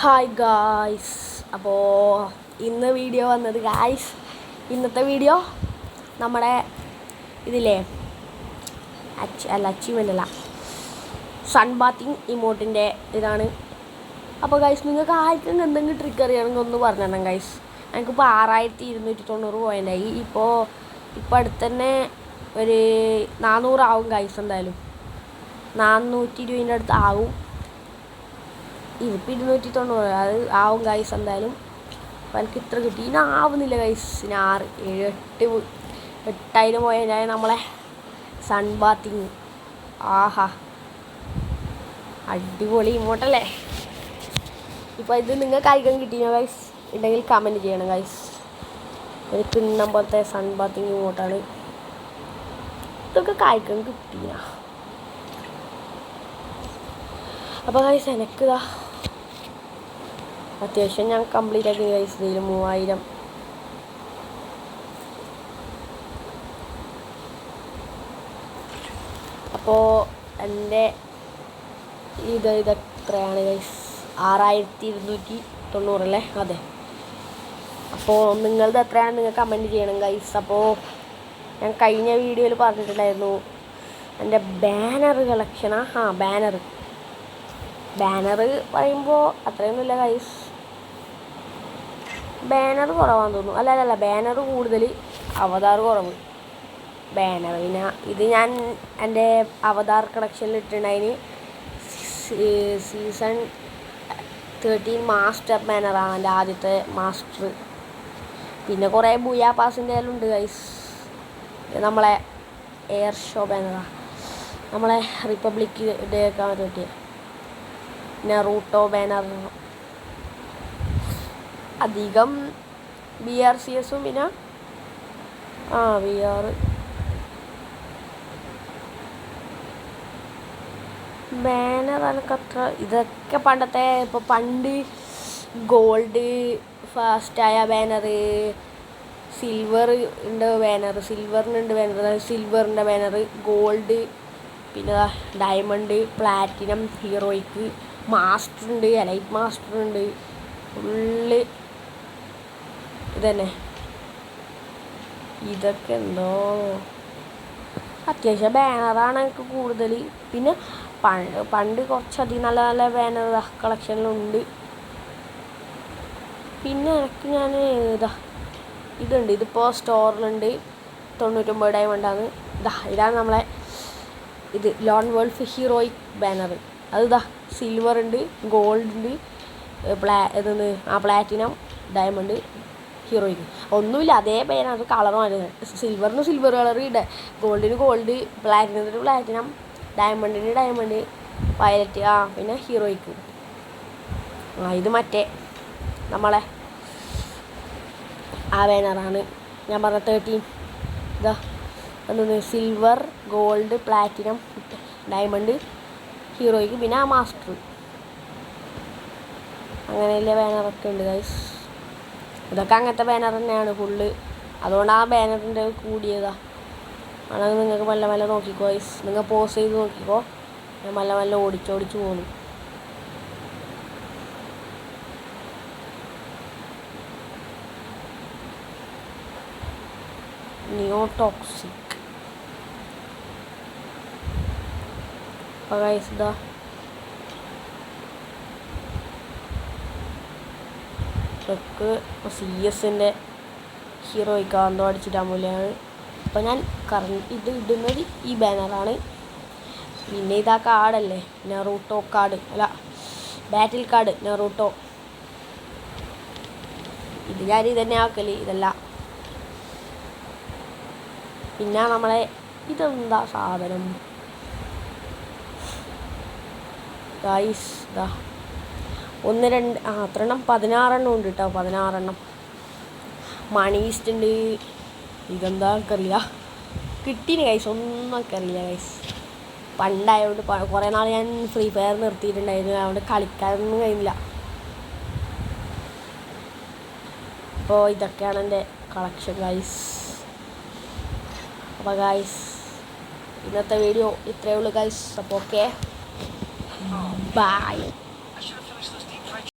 Hi guys. അപ്പോൾ ഇന്ന് video വന്നത് ഇന്നത്തെ വീഡിയോ നമ്മുടെ ഇതില്ലേ അച്ചീവ്മെൻ്റ് അല്ല, സൺ ബാത്തിങ് ഇമോട്ടിൻ്റെ ഇതാണ്. അപ്പോൾ ഗൈസ്, നിങ്ങൾക്ക് ആർക്കും എന്തെങ്കിലും ട്രിക്ക് അറിയണമെങ്കിൽ ഒന്ന് പറഞ്ഞു തരണം ഗൈസ്. എനിക്കിപ്പോൾ 6290 പോയിൻ്റായി. ഇപ്പോൾ അടുത്ത് തന്നെ ഒരു 400 ആവും ഗൈസ്. എന്തായാലും 420 അടുത്ത് ആവും. ഇതിപ്പോൾ 290 അത് ആവും ഗൈസ് എന്തായാലും. അപ്പോൾ എനിക്ക് ഇത്ര കിട്ടി. ഇനി ആവുന്നില്ല ഗൈസ്. ഇനി 8,000 പോയാൽ നമ്മളെ സൺ ബാത്തിങ്. ആഹാ, അടിപൊളി ഇമോട്ടല്ലേ. ഇപ്പോൾ ഇത് നിങ്ങൾക്ക് അയക്കാൻ കിട്ടിയോ ഗൈസ്? ഉണ്ടെങ്കിൽ കമൻറ്റ് ചെയ്യണം ഗൈസ്. ഒരു കിണ്ണം പോലത്തെ സൺ ബാത്തിങ് ഇമോട്ടാണ്. ഇതൊക്കെ കായ്ക്കാൻ കിട്ടിയ. അപ്പോൾ ഗൈസ്, എനിക്കിതാ അത്യാവശ്യം ഞാൻ കംപ്ലീറ്റ് ആക്കി ഗൈസ്. ഇതിൽ 3000. അപ്പോൾ എൻ്റെ ഇതെത്രയാണ് ഗൈസ്? 6290 അല്ലേ? അതെ. അപ്പോൾ നിങ്ങളത് എത്രയാണ് നിങ്ങൾ കമൻറ്റ് ചെയ്യണം ഗൈസ്. അപ്പോൾ ഞാൻ കഴിഞ്ഞ വീഡിയോയിൽ പറഞ്ഞിട്ടുണ്ടായിരുന്നു എൻ്റെ ബാനർ കളക്ഷനാ. ബാനർ പറയുമ്പോൾ അത്രയൊന്നുമില്ല ഗൈസ്. ബാനർ കുറവാന്ന് തോന്നുന്നു. അല്ല, ബാനർ കൂടുതൽ, അവതാർ കുറവ്. ബാനർ പിന്നെ ഇത് ഞാൻ എൻ്റെ അവതാർ കളക്ഷനിൽ ഇട്ടിട്ടുണ്ടായിന്. സീസൺ 13 മാസ്റ്റർ ബാനറാണ് എൻ്റെ ആദ്യത്തെ മാസ്റ്റർ. പിന്നെ കുറേ ബുയാ പാസിൻ്റെ എല്ലാം ഉണ്ട് ഗൈസ്. നമ്മളെ എയർ ഷോ ബാനറാണ്, നമ്മളെ റിപ്പബ്ലിക് ഡേ ഒക്കെ പറ്റിയ. പിന്നെ റൂട്ടോ ബാനർ, അധികം BRCSും പിന്നെ VR ബാനർ. എനിക്കത്ര ഇതൊക്കെ പണ്ടത്തെ. ഇപ്പോൾ പണ്ട് ഗോൾഡ് ഫാസ്റ്റായ ബാനർ, സിൽവർ ഉണ്ട് ബാനർ, സിൽവറിനുണ്ട് ബാനർ, സിൽവറിൻ്റെ ബാനർ, ഗോൾഡ്, പിന്നെ ഡയമണ്ട്, പ്ലാറ്റിനം, ഹീറോയ്ക്ക്, മാസ്റ്റർ ഉണ്ട്, എലൈറ്റ് മാസ്റ്റർ ഉണ്ട്. ഫുള്ള് ഇതന്നെ. ഇതൊക്കെ എന്തോ അത്യാവശ്യം ബാനറാണ് എനിക്ക് കൂടുതൽ. പിന്നെ പണ്ട് കുറച്ചധികം നല്ല നല്ല ബാനർ കളക്ഷനിലുണ്ട്. പിന്നെ എനിക്ക് ഞാൻ ഇതുണ്ട്, ഇതിപ്പോൾ സ്റ്റോറിലുണ്ട്. 99 ഡയമണ്ടാണ്. ഇതാണ് നമ്മളെ ലോൺ വോൾഫ് ഹീറോയിക് ബാനർ. അത് സിൽവർ ഉണ്ട്, ഗോൾഡ് ഉണ്ട്, പ്ലാറ്റിനം, ഡയമണ്ട്, ഹീറോയിക്ക്. ഒന്നുമില്ല, അതേ ബാനർ കളർ മാറ്റുന്നത്. സിൽവറിന് സിൽവർ കളർ, ഗോൾഡിന് ഗോൾഡ്, പ്ലാറ്റിനത്തിന് പ്ലാറ്റിനം, ഡയമണ്ടിന് ഡയമണ്ട്, വയലറ്റ്, പിന്നെ ഹീറോയിക്ക്. ഇത് മറ്റേ നമ്മളെ ബാനറാണ് ഞാൻ പറഞ്ഞ 13. Silver, gold, platinum, diamond, heroic, പിന്നെ മാസ്റ്റർ. അങ്ങനെയുള്ള ബാനറൊക്കെ ഉണ്ട് ഗൈസ്. ഇതൊക്കെ അങ്ങനത്തെ ബാനർ തന്നെയാണ് ഫുള്ള്. അതുകൊണ്ട് ബാനറിൻ്റെ കൂടിയതാ. ആണെങ്കിൽ നിങ്ങൾക്ക് മെല്ലെ നോക്കിക്കോ ഗൈസ്. നിങ്ങൾ പോസ് ചെയ്ത് നോക്കിക്കോ. ഞാൻ മെല്ലെ ഓടിച്ചോടിച്ച് പോകുന്നു. നിയോ ടോക്സിക്. അപ്പോൾ ഗൈസ് ഇതൊക്കെ CS-ൻ്റെ ഹീറോയ്ക്ക് എന്തോ അടിച്ചിട്ടാൻ പോലെയാണ്. അപ്പോൾ ഞാൻ ഇത് ഇടുന്നത് ഈ ബാനറാണ്. പിന്നെ ഇതാ കാർഡല്ലേ, നെറൂട്ടോ കാർഡ്, അല്ല ബാറ്റിൽ കാർഡ് നെറൂട്ടോ. ഇത് ഞാൻ ഇതന്നെ ആക്കല്, ഇതല്ല. പിന്നെ നമ്മളെ ഇതെന്താ സാധനം ഗൈസ്? 1 2 അത്രണ്ണം 16 ഉണ്ട് കേട്ടോ. 16 മണീസ്റ്റ് ഉണ്ട്. ഇതെന്താ എനിക്കറിയില്ല, കിട്ടീന് ഗൈസ്. ഒന്നും എനിക്കറിയില്ല ഗൈസ്. പണ്ടായതുകൊണ്ട് കുറേ നാൾ ഞാൻ ഫ്രീ ഫയർ നിർത്തിയിട്ടുണ്ടായിരുന്നു. അതുകൊണ്ട് കളിക്കാനൊന്നും കഴിയില്ല. അപ്പോൾ ഇതൊക്കെയാണ് എൻ്റെ കളക്ഷൻ ഗൈസ്. അപ്പോൾ ഗൈസ്, ഇന്നത്തെ വീഡിയോ ഇത്രയേ ഉള്ളൂ ഗൈസ്. അപ്പോൾ ഓക്കെ, ബൈ.